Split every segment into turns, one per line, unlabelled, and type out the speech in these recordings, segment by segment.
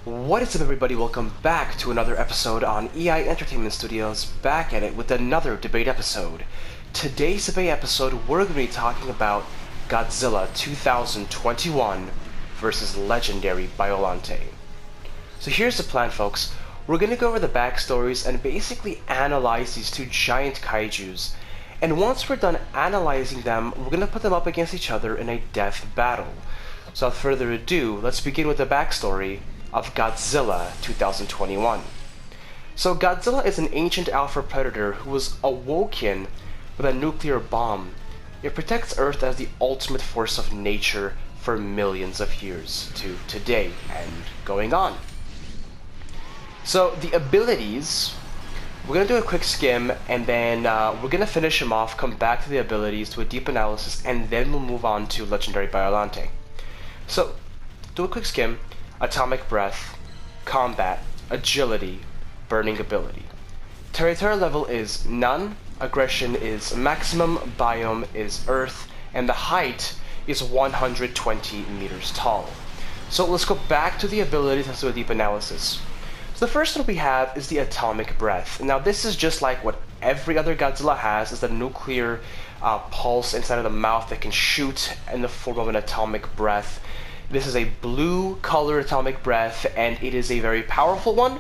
What is up, everybody? Welcome back to another episode on EI Entertainment Studios, back at it with another debate episode. Today's debate episode, we're going to be talking about Godzilla 2021 versus Legendary Biolante. So here's the plan, folks. We're going to go over the backstories and basically analyze these two giant kaijus. And once we're done analyzing them, we're going to put them up against each other in a death battle. So without further ado, let's begin with the backstory of Godzilla 2021. So Godzilla is an ancient alpha predator who was awoken with a nuclear bomb. It protects Earth as the ultimate force of nature for millions of years to today and going on. So the abilities, we're going to do a quick skim and then we're going to finish them off, come back to the abilities, do a deep analysis, and then we'll move on to Legendary Biolante. So, do a quick skim. Atomic breath, combat, agility, burning ability. Territorial level is none, aggression is maximum, biome is earth, and the height is 120 meters tall. So let's go back to the abilities and do a deep analysis. So the first one we have is the atomic breath. Now this is just like what every other Godzilla has, is the nuclear pulse inside of the mouth that can shoot in the form of an atomic breath. This is a blue color atomic breath, and it is a very powerful one.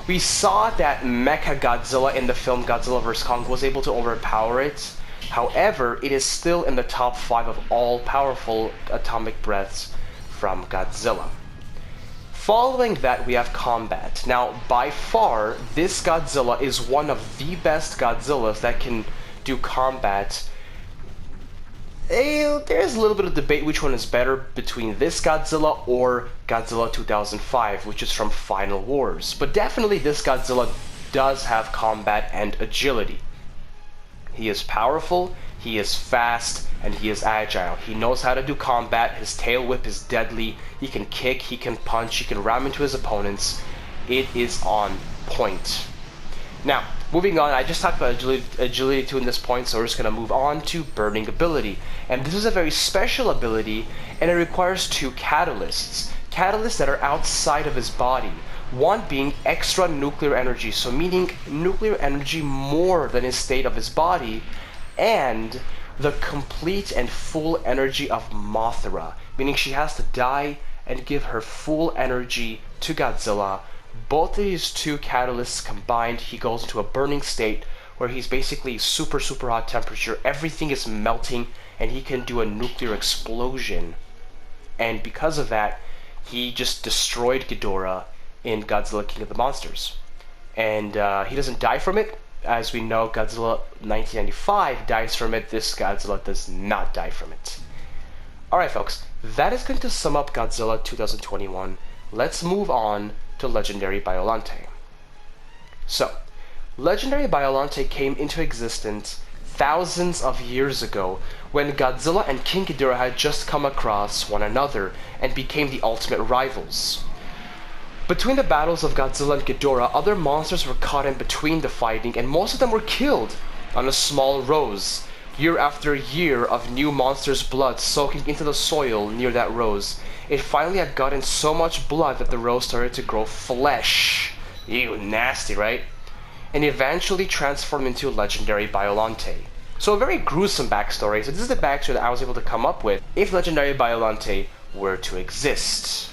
We saw that Mecha Godzilla in the film Godzilla vs. Kong was able to overpower it. However, it is still in the top 5 of all powerful atomic breaths from Godzilla. Following that, we have combat. Now, by far, this Godzilla is one of the best Godzillas that can do combat. There's a little bit of debate which one is better between this Godzilla or Godzilla 2005, which is from Final Wars. But definitely this Godzilla does have combat and agility. He is powerful, he is fast, and he is agile. He knows how to do combat, his tail whip is deadly, he can kick, he can punch, he can ram into his opponents. It is on point. Now, moving on, I just talked about agility 2 in this point, so we're just going to move on to burning ability. And this is a very special ability, and it requires 2 catalysts. Catalysts that are outside of his body. One being extra nuclear energy, so meaning nuclear energy more than his state of his body, and the complete and full energy of Mothra, meaning she has to die and give her full energy to Godzilla. Both of these 2 catalysts combined, he goes into a burning state where he's basically super hot temperature, everything is melting, and he can do a nuclear explosion. And because of that, he just destroyed Ghidorah in Godzilla King of the Monsters. And he doesn't die from it. As we know, Godzilla 1995 dies from it. This Godzilla does not die from it. Alright folks, that is going to sum up Godzilla 2021. Let's move on to Legendary Biolante. So, Legendary Biolante came into existence thousands of years ago when Godzilla and King Ghidorah had just come across one another and became the ultimate rivals. Between the battles of Godzilla and Ghidorah, other monsters were caught in between the fighting, and most of them were killed on a small rose. Year after year of new monsters' blood soaking into the soil near that rose, it finally had gotten so much blood that the rose started to grow flesh. Ew, nasty, right? And eventually transformed into Legendary Biolante. So a very gruesome backstory. So this is the backstory that I was able to come up with if Legendary Biolante were to exist.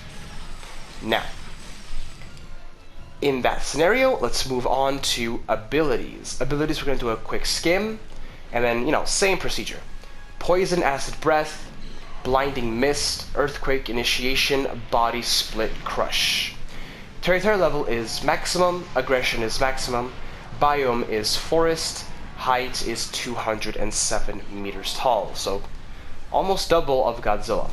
Now, in that scenario, let's move on to abilities. Abilities, we're going to do a quick skim, and then, same procedure. Poison, acid breath, blinding mist, earthquake, initiation, body split, crush. Territorial level is maximum, aggression is maximum, biome is forest, height is 207 meters tall, so almost double of Godzilla.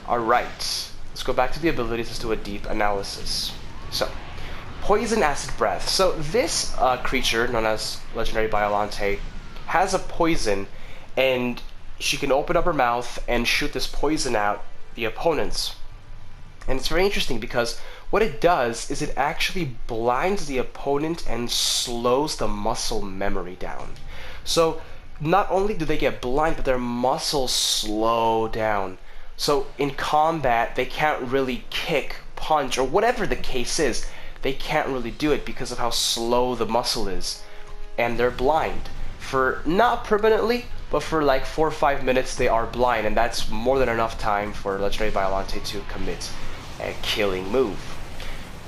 Alright, let's go back to the abilities, let's do a deep analysis. So, poison, acid breath. So this creature, known as Legendary Biolante, has a poison, and she can open up her mouth and shoot this poison out the opponents. And it's very interesting because what it does is it actually blinds the opponent and slows the muscle memory down. So not only do they get blind, but their muscles slow down. So in combat, they can't really kick, punch or whatever the case is, they can't really do it because of how slow the muscle is. And they're blind. For not permanently, but for like 4 or 5 minutes they are blind, and that's more than enough time for Legendary Biolante to commit a killing move.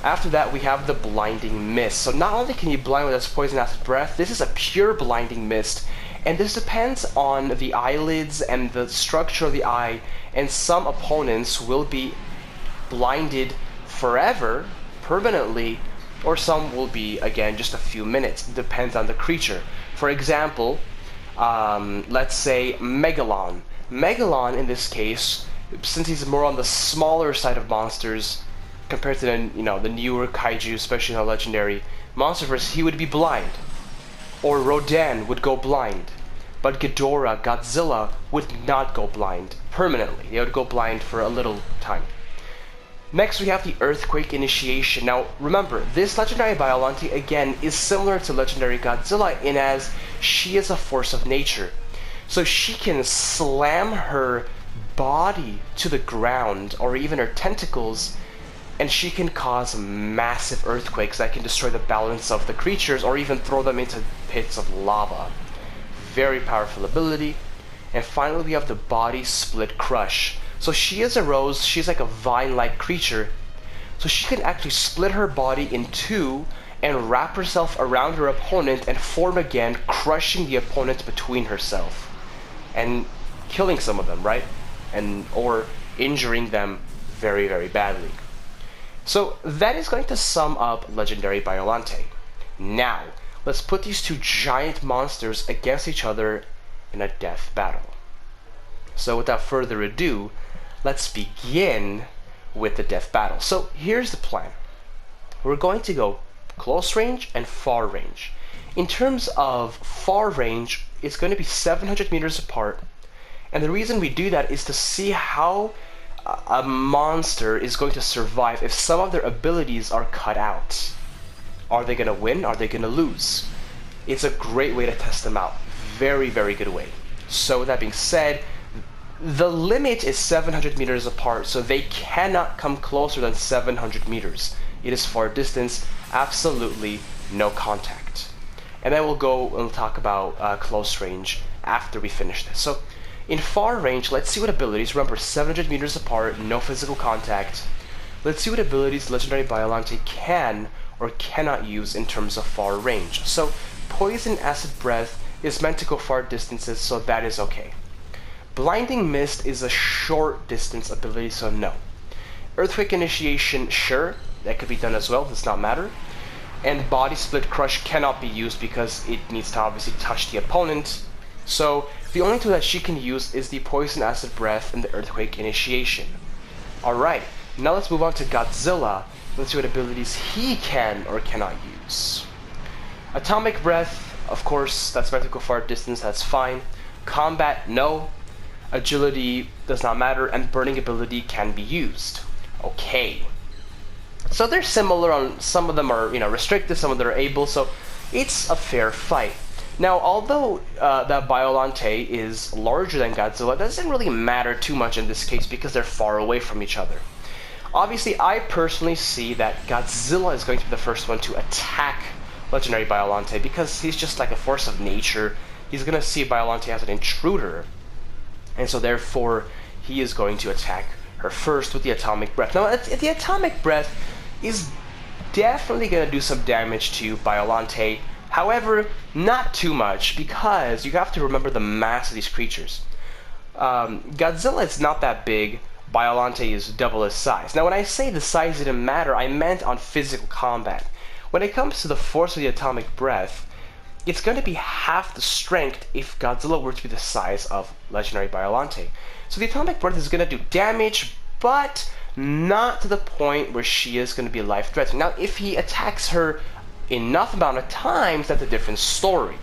After that, we have the Blinding Mist. So not only can you blind with its Poison Acid Breath, this is a pure Blinding Mist, and this depends on the eyelids and the structure of the eye, and some opponents will be blinded forever, permanently, or some will be, again, just a few minutes. It depends on the creature. For example, let's say Megalon. Megalon, in this case, since he's more on the smaller side of monsters compared to the, the newer kaiju, especially in the Legendary Monsterverse, he would be blind. Or Rodan would go blind. But Ghidorah, Godzilla, would not go blind permanently. They would go blind for a little time. Next, we have the Earthquake Initiation. Now, remember, this Legendary Biolante, again, is similar to Legendary Godzilla in as she is a force of nature. So she can slam her body to the ground, or even her tentacles, and she can cause massive earthquakes that can destroy the balance of the creatures, or even throw them into pits of lava. Very powerful ability. And finally, we have the Body Split Crush. So she is a rose, she's like a vine-like creature, so she can actually split her body in two and wrap herself around her opponent and form again, crushing the opponent between herself and killing some of them, right? Or injuring them very, very badly. So that is going to sum up Legendary Biolante. Now, let's put these two giant monsters against each other in a death battle. So without further ado, let's begin with the death battle. So here's the plan. We're going to go close range and far range. In terms of far range, it's going to be 700 meters apart. And the reason we do that is to see how a monster is going to survive if some of their abilities are cut out. Are they going to win? Are they going to lose? It's a great way to test them out. Very, very good way. So with that being said, the limit is 700 meters apart, so they cannot come closer than 700 meters. It is far distance, absolutely no contact. And then we'll go and talk about close range after we finish this. So in far range, let's see what abilities, remember 700 meters apart, no physical contact. Let's see what abilities Legendary Biolante can or cannot use in terms of far range. So Poison Acid Breath is meant to go far distances, so that is okay. Blinding Mist is a short distance ability, so no. Earthquake Initiation, sure, that could be done as well, does not matter. And Body Split Crush cannot be used because it needs to obviously touch the opponent. So the only two that she can use is the Poison Acid Breath and the Earthquake Initiation. Alright, now let's move on to Godzilla. Let's see what abilities he can or cannot use. Atomic Breath, of course, that's meant to go far distance, that's fine. Combat, no. Agility does not matter, and Burning ability can be used. Okay. So they're similar on, some of them are, restricted, some of them are able, so it's a fair fight. Now, although that Biolante is larger than Godzilla, it doesn't really matter too much in this case because they're far away from each other. Obviously, I personally see that Godzilla is going to be the first one to attack Legendary Biolante because he's just like a force of nature. He's going to see Biolante as an intruder, and so therefore he is going to attack her first with the Atomic Breath. Now, the Atomic Breath is definitely going to do some damage to Biolante. However, not too much, because you have to remember the mass of these creatures. Godzilla is not that big, Biolante is double his size. Now when I say the size didn't matter, I meant on physical combat. When it comes to the force of the Atomic Breath, it's going to be half the strength if Godzilla were to be the size of Legendary Biolante. So the Atomic Breath is going to do damage, but not to the point where she is going to be life-threatening. Now if he attacks her enough amount of times, that's a different story,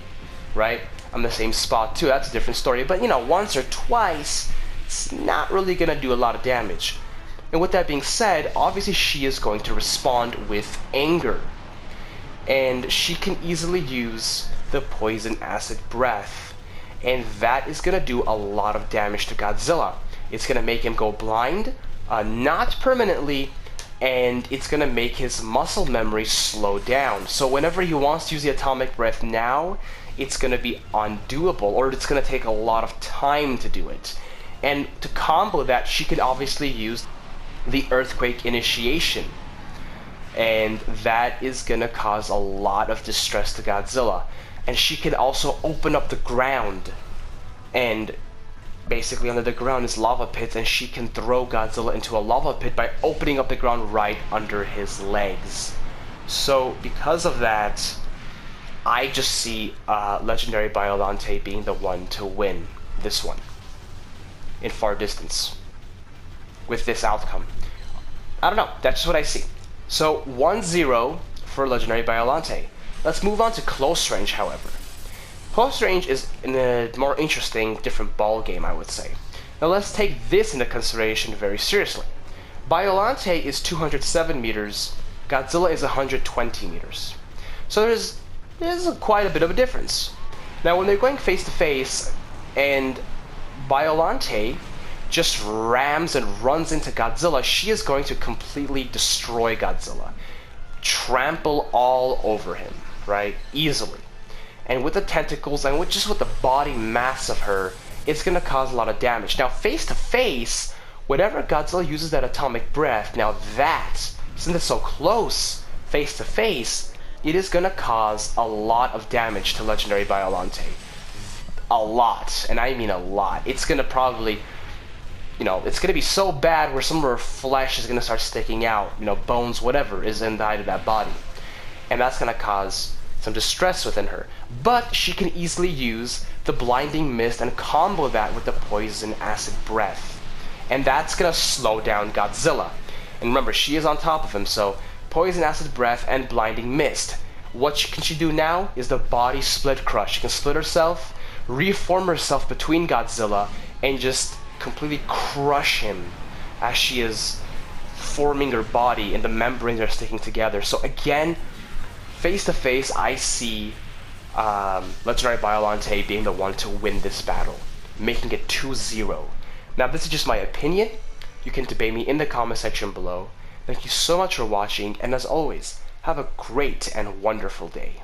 right? On the same spot too, that's a different story. But once or twice, it's not really gonna do a lot of damage. And with that being said, obviously she is going to respond with anger, and she can easily use the Poison Acid Breath, and that is gonna do a lot of damage to Godzilla. It's gonna make him go blind, not permanently, and it's gonna make his muscle memory slow down. So whenever he wants to use the atomic breath now, it's gonna be undoable, or it's gonna take a lot of time to do it. And to combo that, she can obviously use the earthquake initiation, and that is gonna cause a lot of distress to Godzilla. And she can also open up the ground, and basically under the ground is lava pits, and she can throw Godzilla into a lava pit by opening up the ground right under his legs. So because of that, I just see Legendary Biolante being the one to win this one in far distance with this outcome. I don't know, that's just what I see. So 1-0 for Legendary Biolante. Let's move on to close range, however. Close range is in a more interesting, different ball game, I would say. Now let's take this into consideration very seriously. Biolante is 207 meters, Godzilla is 120 meters. So there's quite a bit of a difference. Now when they're going face to face and Biolante just rams and runs into Godzilla, she is going to completely destroy Godzilla. Trample all over him, right? Easily. And with the tentacles and with the body mass of her, it's going to cause a lot of damage. Now face to face, whenever Godzilla uses that atomic breath, now that, since it's so close, face to face, it is going to cause a lot of damage to Legendary Biolante. A lot, and I mean a lot. It's going to probably, it's going to be so bad where some of her flesh is going to start sticking out, bones, whatever is inside of that body. And that's going to cause some distress within her. But she can easily use the blinding mist and combo that with the poison acid breath. And that's going to slow down Godzilla. And remember, she is on top of him, so poison acid breath and blinding mist. What can she do now is the body split crush. She can split herself, reform herself between Godzilla, and just completely crush him as she is forming her body and the membranes are sticking together. So again, face to face, I see Legendary Biolante being the one to win this battle, making it 2-0. Now this is just my opinion. You can debate me in the comment section below. Thank you so much for watching, and as always, have a great and wonderful day.